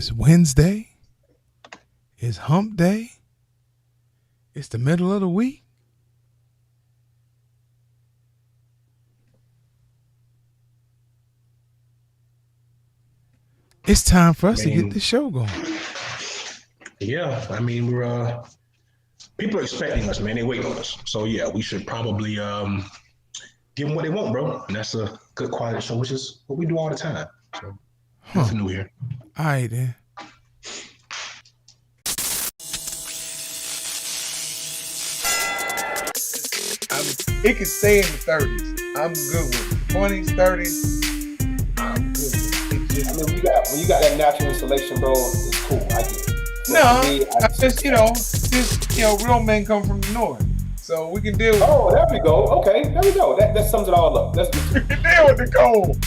It's Wednesday. It's hump day. It's the middle of the week. It's time for us to get this show going. Yeah, I mean, we're people are expecting us, man. They waiting on us. So yeah, we should probably give them what they want, bro. And that's a good quality show, which is what we do all the time. So nothing new here. All right, then. It can stay in the 30s. I'm good with it. 20s, 30s. I'm good with it. I mean, when you got that natural insulation, bro, it's cool. I get it. Real men come from the north, so we can deal with. Oh, there we go. Okay, there we go. That sums it all up. Let's we can deal with the cold.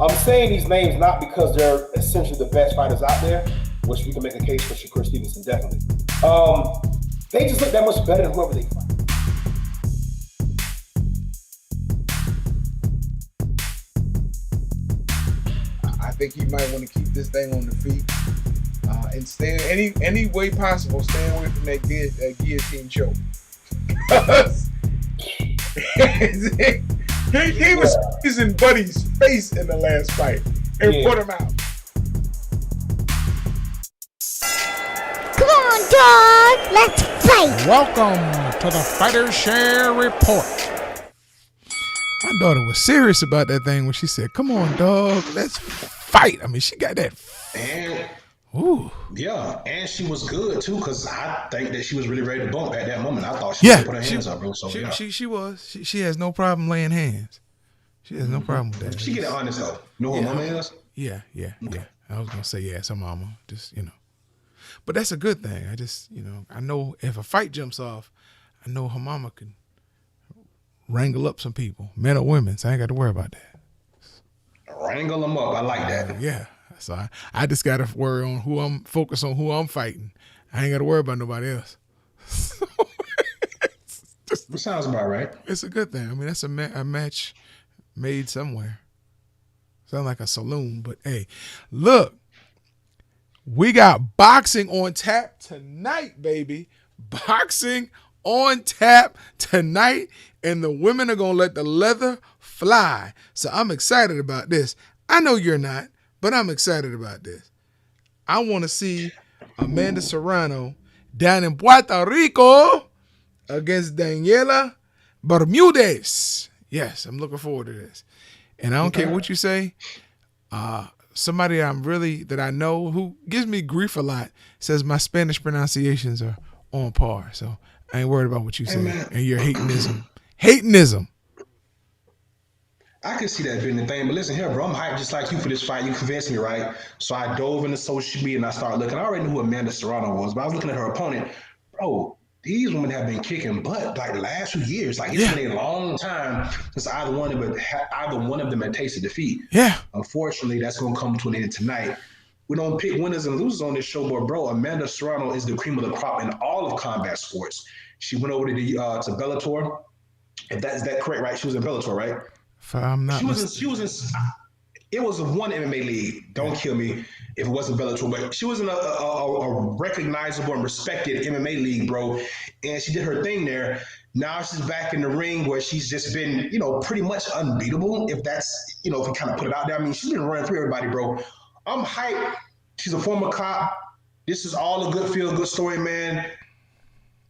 I'm saying these names not because they're essentially the best fighters out there, which we can make a case for Shakur Stevenson, definitely. They just look that much better than whoever they fight. I think he might want to keep this thing on the feet and stay any way possible. Stay away from that guillotine choke. He was squeezing Buddy's face in the last fight and put him out. Come on, dog. Let's fight. Welcome to the Fighter Share Report. My daughter was serious about that thing when she said, "Come on, dog, let's fight." I mean, she got that. And she was good too, because I think that she was really ready to bump at that moment. I thought she put her hands up, bro. So she was. She has no problem laying hands. She has no problem with that. She get it honest though. Know who her mama is? Yeah. I was gonna say yes, her mama. Just but that's a good thing. I know if a fight jumps off, I know her mama can wrangle up some people, men or women. So I ain't got to worry about that. Wrangle them up. I like that. Yeah. So I just got to worry on focus on who I'm fighting. I ain't got to worry about nobody else. That sounds about right. It's a good thing. I mean, that's a match made somewhere. Sound like a saloon, but hey, look, we got boxing on tap tonight, baby. Boxing on tap tonight, and the women are going to let the leather fly. So I'm excited about this. I know you're not, but I'm excited about this. I want to see Amanda Serrano down in Puerto Rico against Daniela Bermudez. Yes, I'm looking forward to this. And I don't care what you say. Somebody that I know who gives me grief a lot says my Spanish pronunciations are on par. So I ain't worried about what you say and your hatenism. Hatenism. I can see that being the thing, but listen here, bro. I'm hyped just like you for this fight. You convinced me, right? So I dove into social media and I started looking. I already knew who Amanda Serrano was, but I was looking at her opponent. Bro, these women have been kicking butt like the last few years. Like it's been a long time since either one of them had tasted defeat. Yeah. Unfortunately, that's gonna come to an end tonight. We don't pick winners and losers on this show, but bro, Amanda Serrano is the cream of the crop in all of combat sports. She went over to Bellator. If is that correct, right? She was in Bellator, right? If I'm not It was a one MMA league. Don't kill me if it wasn't Bellator, but she was in a recognizable and respected MMA league, bro. And she did her thing there. Now she's back in the ring where she's just been, pretty much unbeatable. If that's, if you kind of put it out there. I mean, she's been running through everybody, bro. I'm hyped. She's a former cop. This is all a good feel-good story, man.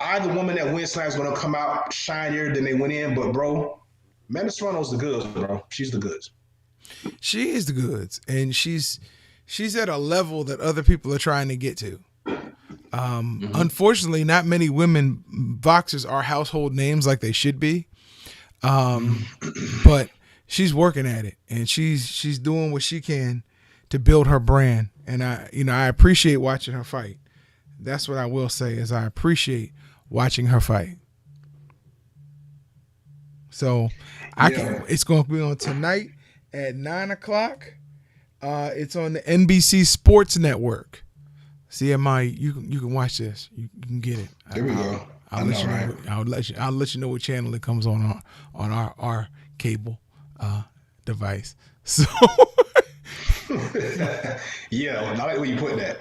Either woman that wins tonight is going to come out shinier than they went in, but bro, Amanda Serrano's the goods, bro. She's the goods. She is the goods, and she's at a level that other people are trying to get to. Unfortunately, not many women boxers are household names like they should be. But she's working at it, and she's doing what she can to build her brand. And I appreciate watching her fight. That's what I will say is I appreciate watching her fight. So it's going to be on tonight at 9:00. It's on the NBC Sports Network. CMI, you can watch this. You can get it. There we go. I'll I let know, you know. right? I'll let you know what channel it comes on our cable device. So, Yeah, I like the way you put that.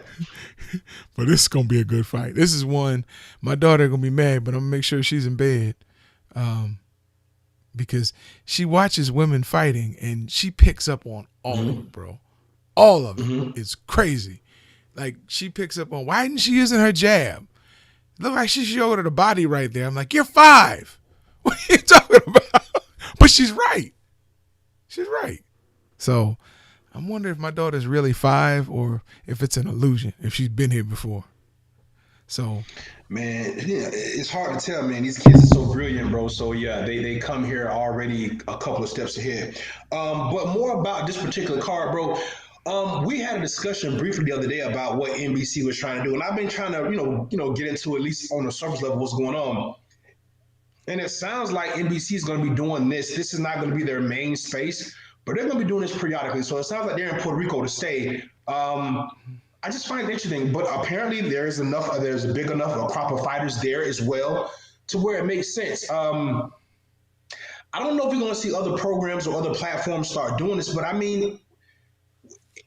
but this is gonna be a good fight. This is one my daughter gonna be mad, but I'm gonna make sure she's in bed, because she watches women fighting and she picks up on all of it, bro. All of it. It's crazy. Like she picks up on why isn't she using her jab? Look like she showed her the body right there. I'm like, you're 5. What are you talking about? But she's right. She's right. So I'm wondering if my daughter's really 5 or if it's an illusion, if she's been here before. So Man, yeah, it's hard to tell, man. These kids are so brilliant, bro. So yeah, they come here already a couple of steps ahead. But more about this particular card, bro. We had a discussion briefly the other day about what NBC was trying to do, and I've been trying to, get into at least on the surface level what's going on. And it sounds like NBC is going to be doing this. This is not going to be their main space, but they're going to be doing this periodically. So it sounds like they're in Puerto Rico to stay. I just find it interesting, but apparently there's a big enough a crop of fighters there as well to where it makes sense. I don't know if we're going to see other programs or other platforms start doing this, but I mean,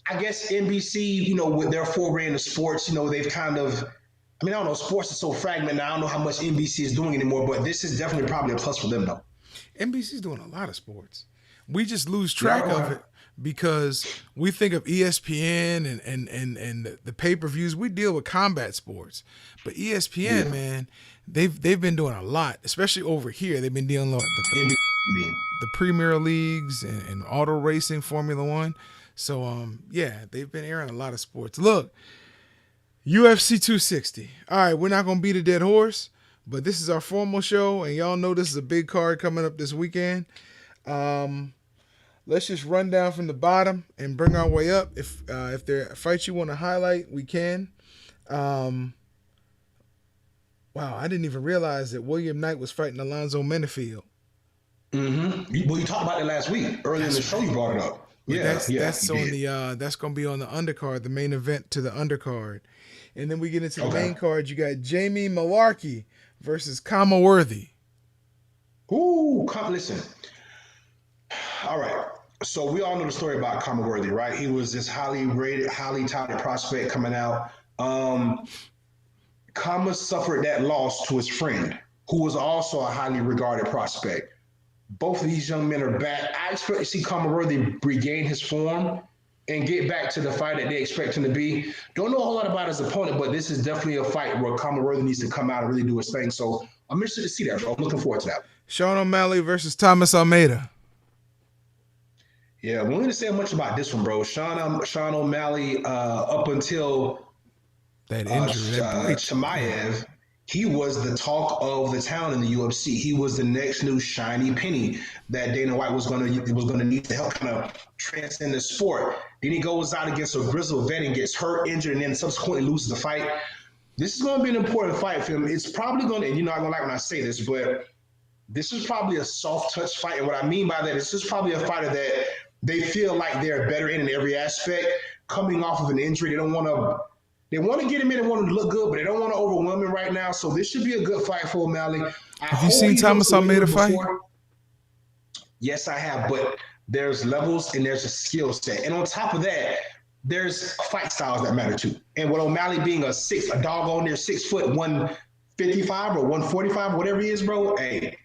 I guess NBC, with their foray into sports, they've kind of, I mean, I don't know, sports is so fragmented. I don't know how much NBC is doing anymore, but this is definitely probably a plus for them, though. NBC's doing a lot of sports. We just lose Yeah, track of it because we think of ESPN and the pay-per-views. We deal with combat sports, but ESPN, man, they've been doing a lot, especially over here. They've been dealing with the Premier Leagues and auto racing, Formula One. So yeah, they've been airing a lot of sports. Look, UFC 260. All right, we're not gonna beat a dead horse, but this is our formal show, and y'all know this is a big card coming up this weekend. Let's just run down from the bottom and bring our way up. If there are fights you want to highlight, we can. Wow, I didn't even realize that William Knight was fighting Alonzo Menefield. Mm-hmm. Well, you talked about it last week. Earlier in the show, you brought it up. But Yeah, that's on the that's gonna be on the undercard, the main event to the undercard. And then we get into the main card. You got Jamie Malarkey versus Kama Worthy. Ooh, listen. All right. So we all know the story about Kama Worthy, right? He was this highly rated, highly touted prospect coming out. Kama suffered that loss to his friend, who was also a highly regarded prospect. Both of these young men are back. I expect to see Kama Worthy regain his form and get back to the fight that they expect him to be. Don't know a whole lot about his opponent, but this is definitely a fight where Kama Worthy needs to come out and really do his thing. So I'm interested to see that, bro. I'm looking forward to that. Sean O'Malley versus Thomas Almeida. Yeah, we didn't say much about this one, bro. Sean O'Malley, up until that injury, that break. Chimaev, he was the talk of the town in the UFC. He was the next new shiny penny that Dana White was gonna need to help kind of transcend the sport. Then he goes out against a grizzled vet and gets hurt, injured, and then subsequently loses the fight. This is going to be an important fight for him. It's probably going to, and I'm going to like when I say this, but this is probably a soft touch fight. And what I mean by that is this is probably a fighter that they feel like they're better in every aspect. Coming off of an injury, they want to get him in and want him to look good, but they don't want to overwhelm him right now. So this should be a good fight for O'Malley. Have you seen Thomas Almeida fight? Yes, I have, but there's levels and there's a skill set. And on top of that, there's fight styles that matter too. And with O'Malley being a doggone near 6 foot 155 or 145, whatever he is, bro, hey,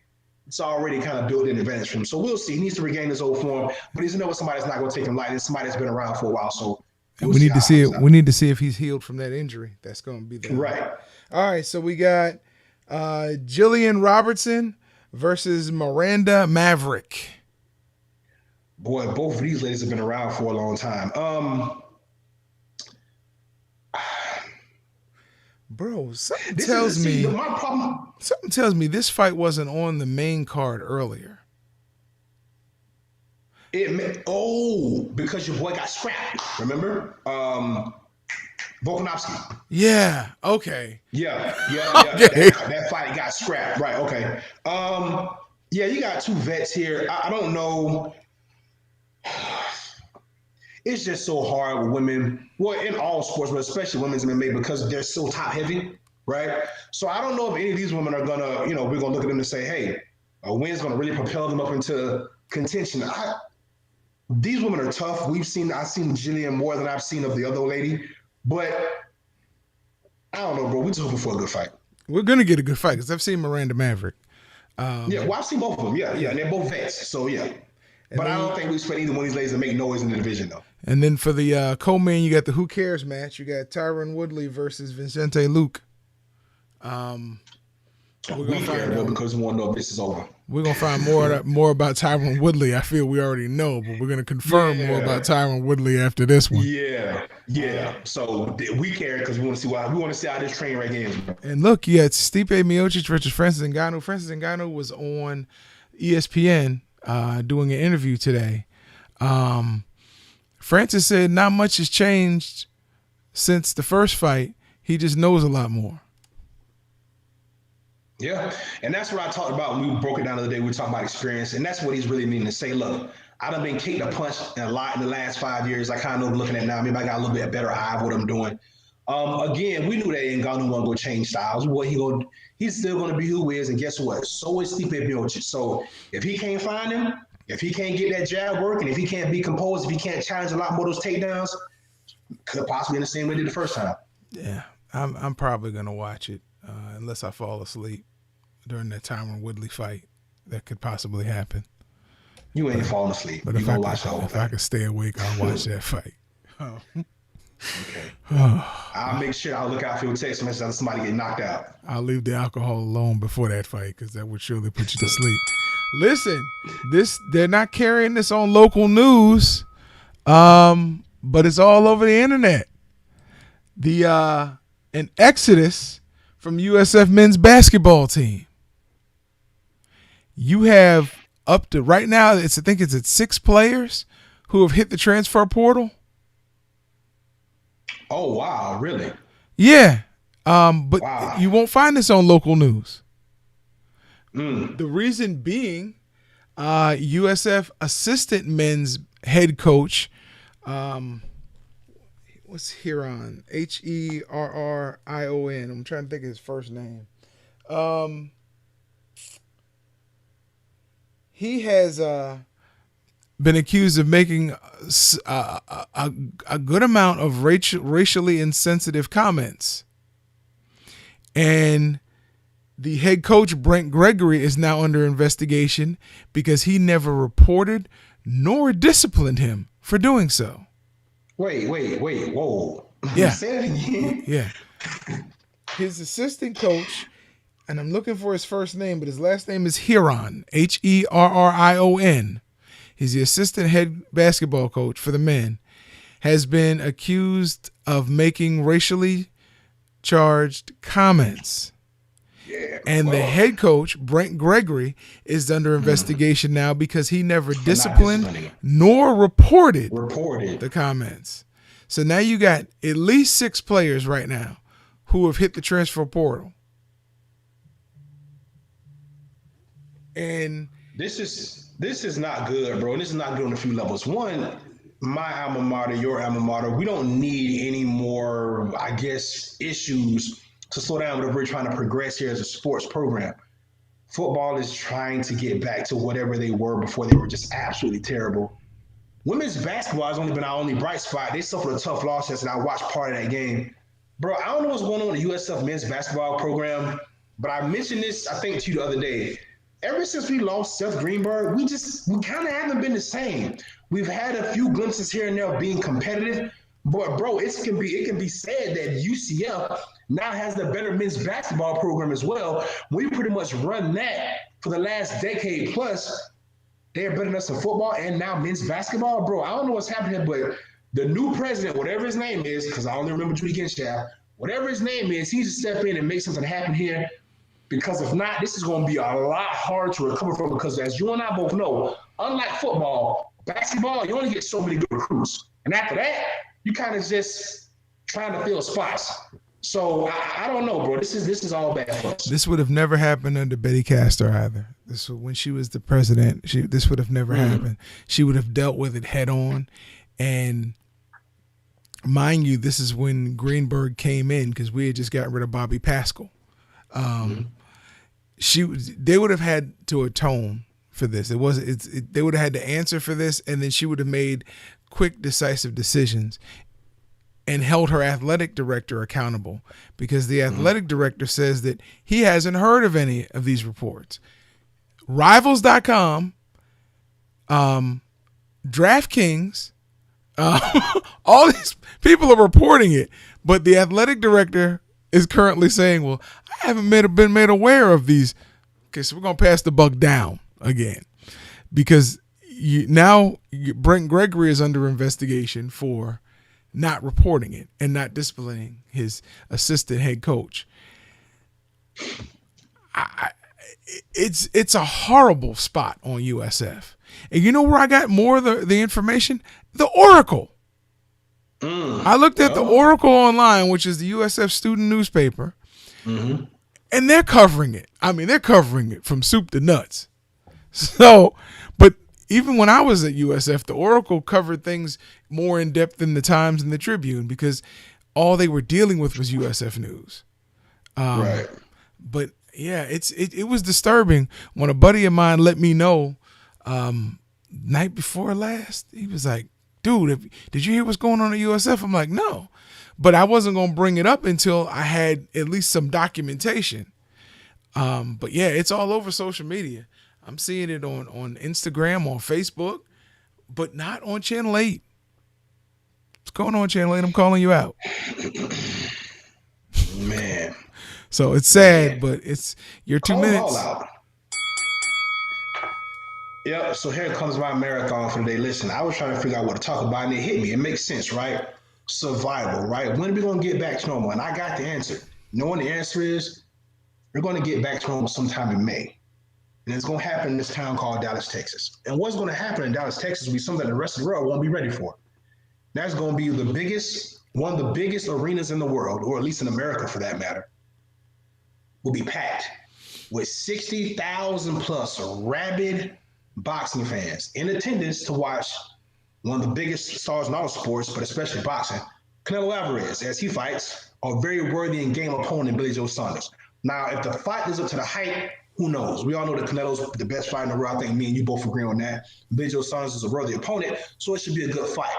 it's already kind of built in advantage for him. So we'll see. He needs to regain his old form, but he's another somebody that's not going to take him lightly. Somebody that's been around for a while. So we need to see it. We need to see if he's healed from that injury. That's going to be the right. All right. So we got Jillian Robertson versus Miranda Maverick. Boy, both of these ladies have been around for a long time. Bro, something tells me this fight wasn't on the main card earlier. Because your boy got scrapped. Remember, Volkanovski. Yeah. Okay. Yeah. Okay. That fight got scrapped. Right. Okay. Yeah, you got two vets here. I don't know. It's just so hard with women. Well, in all sports, but especially women's MMA because they're so top heavy. right? So I don't know if any of these women are gonna, we're gonna look at them and say, hey, a win's gonna really propel them up into contention. These women are tough. I've seen Jillian more than I've seen of the other lady, but I don't know, bro. We're just hoping for a good fight. We're gonna get a good fight because I've seen Miranda Maverick. Yeah, well, I've seen both of them. Yeah, and they're both vets. So yeah, but I don't think we expect either one of these ladies to make noise in the division though. And then for the co-main, you got the Who Cares match. You got Tyron Woodley versus Vicente Luke. We care, bro, because we want to know if this is over. We're gonna find more about Tyron Woodley. I feel we already know, but we're gonna confirm more about Tyron Woodley after this one. Yeah. So we care because we want to see how this train wreck ends. And look, you had Stipe Miocic versus Francis Ngannou. Francis Ngannou was on ESPN doing an interview today. Francis said not much has changed since the first fight. He just knows a lot more. Yeah, and that's what I talked about when we broke it down the other day. We talked about experience, and that's what he's really meaning to say. Look, I done been kicked a punch a lot in the last 5 years. I kind of know looking at now. Maybe I got a little bit better eye of what I'm doing. Again, we knew that Ngannou wasn't going to change styles. He's still going to be who he is, and guess what? So is Stipe Miocic. So if he can't find him, if he can't get that jab working, if he can't be composed, if he can't challenge a lot more of those takedowns, could possibly end the same way he did the first time. Yeah, I'm probably going to watch it. Unless I fall asleep during that Tyron Woodley fight, that could possibly happen. You ain't falling asleep. But if I could stay awake, I'll watch that fight. Okay. I'll make sure I'll look out for your text message after somebody get knocked out. I'll leave the alcohol alone before that fight because that would surely put you to sleep. Listen, they're not carrying this on local news, but it's all over the internet. An exodus from USF men's basketball team. You have up to right now, I think it's at 6 players who have hit the transfer portal. Oh wow, really? Yeah. But you won't find this on local news. The reason being, USF assistant men's head coach, what's Herron? Herrion. I'm trying to think of his first name. He has been accused of making a good amount of racially insensitive comments. And the head coach, Brent Gregory, is now under investigation because he never reported nor disciplined him for doing so. Wait, whoa. Yeah. Say it again. Yeah. His assistant coach, and I'm looking for his first name, but his last name is Herrion, Herrion. He's the assistant head basketball coach for the men, has been accused of making racially charged comments. Yeah, and the head coach, Brent Gregory, is under investigation now because he never disciplined nor reported the comments. So now you got at least 6 players right now who have hit the transfer portal. And this is not good, bro. And this is not good on a few levels. One, my alma mater, your alma mater, we don't need any more, I guess, issues to slow down whatever we're trying to progress here as a sports program. Football is trying to get back to whatever they were before they were just absolutely terrible. Women's basketball has only been our only bright spot. They suffered a tough loss yesterday. I watched part of that game. Bro, I don't know what's going on with the USF men's basketball program, but I mentioned this, I think, to you the other day. Ever since we lost Seth Greenberg, we kind of haven't been the same. We've had a few glimpses here and there of being competitive, but bro, it can be said that UCF now has the better men's basketball program as well. We pretty much run that for the last decade plus. They're better than us in football and now men's basketball. Bro, I don't know what's happening, but the new president, whatever his name is, because I only remember Judy Genshaw, whatever his name is, he needs to step in and make something happen here. Because if not, this is going to be a lot harder to recover from, because as you and I both know, unlike football, basketball, you only get so many good recruits. And after that, you kind of just trying to fill spots. So I don't know, bro. This is all bad for us. This would have never happened under Betty Castor either. When she was the president, this would have never happened. She would have dealt with it head on. And mind you, this is when Greenberg came in because we had just got rid of Bobby Pascal. They would have had to atone for this. They would have had to answer for this, and then she would have made quick, decisive decisions and held her athletic director accountable, because the athletic director says that he hasn't heard of any of these reports. Rivals.com, DraftKings, all these people are reporting it, but the athletic director is currently saying, well, I haven't been made aware of these. Okay, so we're going to pass the buck down again, because Brent Gregory is under investigation for not reporting it and not disciplining his assistant head coach. It's a horrible spot on USF. And you know where I got more of the information? The Oracle. I looked at the Oracle online, which is the USF student newspaper, and they're covering it. I mean, they're covering it from soup to nuts. So, but even when I was at USF, the Oracle covered things more in depth than the Times and the Tribune, because all they were dealing with was USF news. Right. But yeah, it was disturbing when a buddy of mine let me know night before last. He was like, dude, did you hear what's going on at USF? I'm like, no. But I wasn't going to bring it up until I had at least some documentation. But yeah, it's all over social media. I'm seeing it on Instagram, on Facebook, but not on Channel 8. What's going on, Channel 8? I'm calling you out. Man. So it's sad, but it's your 2 minutes. All out. Yep, so here comes my marathon for the day. Listen, I was trying to figure out what to talk about, and it hit me. It makes sense, right? Survival, right? When are we going to get back to normal? And I got the answer. Knowing the answer is, we're going to get back to normal sometime in May. And it's going to happen in this town called Dallas, Texas. And what's going to happen in Dallas, Texas will be something the rest of the world won't be ready for. That's going to be one of the biggest arenas in the world, or at least in America for that matter, will be packed with 60,000 plus rabid boxing fans in attendance to watch one of the biggest stars in all sports, but especially boxing, Canelo Alvarez, as he fights a very worthy and game opponent, Billy Joe Saunders. Now, if the fight is up to the hype, who knows? We all know that Canelo's the best fighter in the world. I think me and you both agree on that. Billy Joe Saunders is a worthy opponent, so it should be a good fight.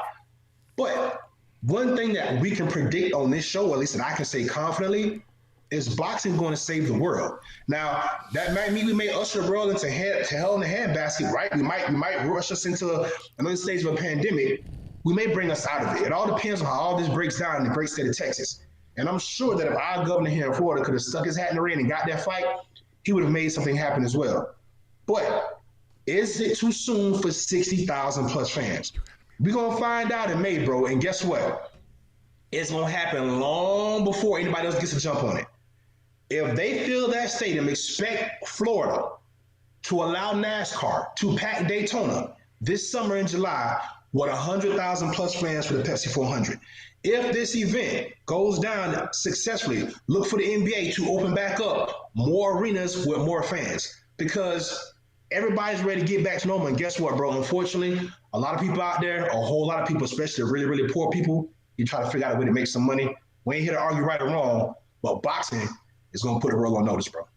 But one thing that we can predict on this show, at least that I can say confidently, is boxing going to save the world? Now, that might mean we may usher the world into hell in the handbasket, right? We might rush us into another stage of a pandemic. We may bring us out of it. It all depends on how all this breaks down in the great state of Texas. And I'm sure that if our governor here in Florida could have stuck his hat in the ring and got that fight, he would have made something happen as well. But is it too soon for 60,000 plus fans? We're going to find out in May, bro. And guess what? It's going to happen long before anybody else gets a jump on it. If they fill that stadium, expect Florida to allow NASCAR to pack Daytona this summer in July with 100,000 plus fans for the Pepsi 400. If this event goes down successfully, look for the NBA to open back up more arenas with more fans, because everybody's ready to get back to normal. And guess what, bro? Unfortunately, a lot of people out there, a whole lot of people, especially really, really poor people, you try to figure out a way to make some money. We ain't here to argue right or wrong, but boxing is going to put the world on notice, bro.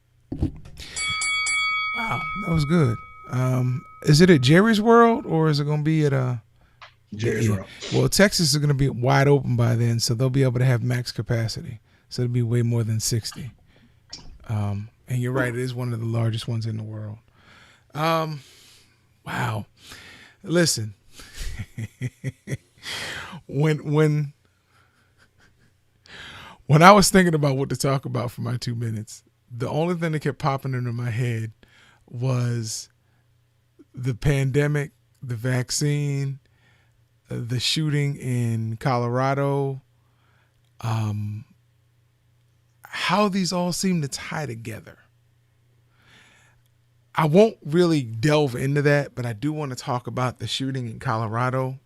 Wow, that was good. Is it at Jerry's World, or is it going to be at Jerry's World? Well, Texas is going to be wide open by then, so they'll be able to have max capacity. So it'll be way more than 60. And you're right, it is one of the largest ones in the world. Wow. Listen, when I was thinking about what to talk about for my 2 minutes, the only thing that kept popping into my head was the pandemic, the vaccine, the shooting in Colorado, how these all seem to tie together. I won't really delve into that, but I do want to talk about the shooting in Colorado.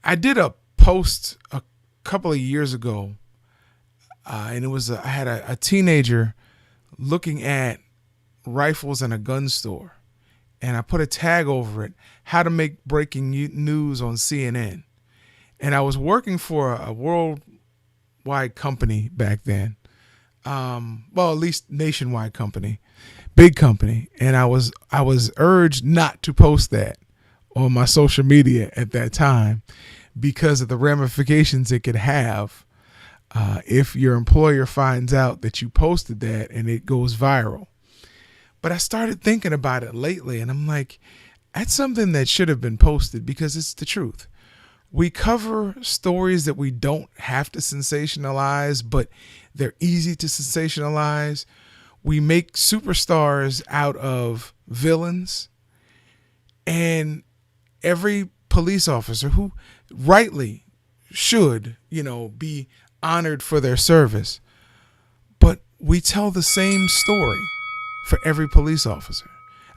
I did a post a couple of years ago, and it was I had a teenager looking at rifles in a gun store, and I put a tag over it, how to make breaking news on CNN. and I was working for a worldwide company back then. Well, at least nationwide company, big company, and I was urged not to post that on my social media at that time because of the ramifications it could have if your employer finds out that you posted that and it goes viral. But I started thinking about it lately, and I'm like, that's something that should have been posted because it's the truth. We cover stories that we don't have to sensationalize, but they're easy to sensationalize. We make superstars out of villains, and every police officer who rightly should, be honored for their service. But we tell the same story for every police officer.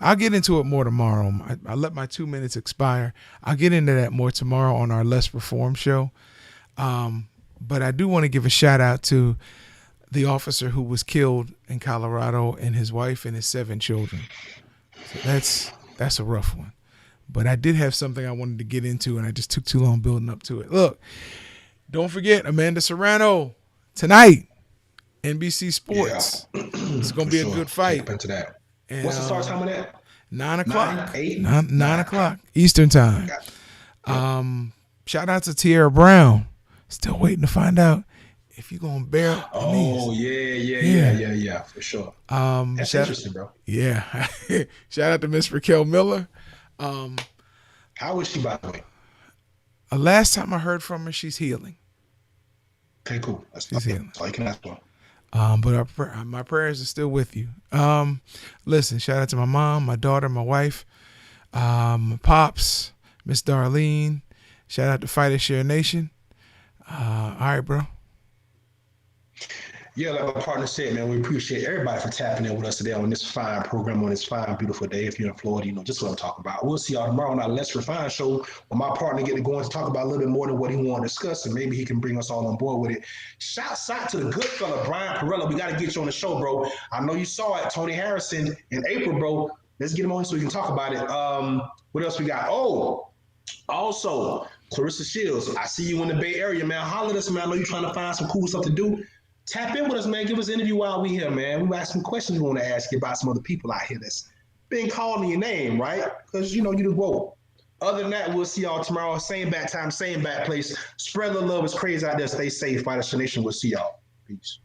I'll get into it more tomorrow. I let my 2 minutes expire. I'll get into that more tomorrow on our Let's Reform show. But I do want to give a shout out to the officer who was killed in Colorado and his wife and his 7 children. So that's a rough one. But I did have something I wanted to get into, and I just took too long building up to it. Look, don't forget Amanda Serrano tonight, NBC Sports. Yeah. It's going to be a good fight. Into that. And, what's the start time of that? 9 o'clock. 8? 9 o'clock Eastern time. Shout out to Tierra Brown. Still waiting to find out if you're going to bear up. Oh, yeah, for sure. That's interesting, bro. Yeah. Shout out to Miss Raquel Miller. How is she, by the way? Last time I heard from her, she's healing. Okay, cool. She's healing. That's all you can ask for. But my prayers are still with you. Listen, shout out to my mom, my daughter, my wife, my pops, Miss Darlene. Shout out to Fighters Share Nation. All right, bro. Yeah, like my partner said, man, we appreciate everybody for tapping in with us today on this fine program, on this fine, beautiful day. If you're in Florida, just what I'm talking about. We'll see y'all tomorrow on our Let's Refine show when my partner get to go and talk about a little bit more than what he want to discuss, and maybe he can bring us all on board with it. Shouts out to the good fella, Brian Perella. We got to get you on the show, bro. I know you saw it, Tony Harrison in April, bro. Let's get him on so we can talk about it. What else we got? Oh, also, Clarissa Shields. I see you in the Bay Area, man. Holler at us, man. I know you're trying to find some cool stuff to do. Tap in with us, man. Give us an interview while we here, man. We got some questions we want to ask you about some other people out here that's been calling your name, right? Because, you the GOAT. Other than that, we'll see y'all tomorrow. Same bat time, same bat place. Spread the love. It's crazy out there. Stay safe. Fighters Nation. We'll see y'all. Peace.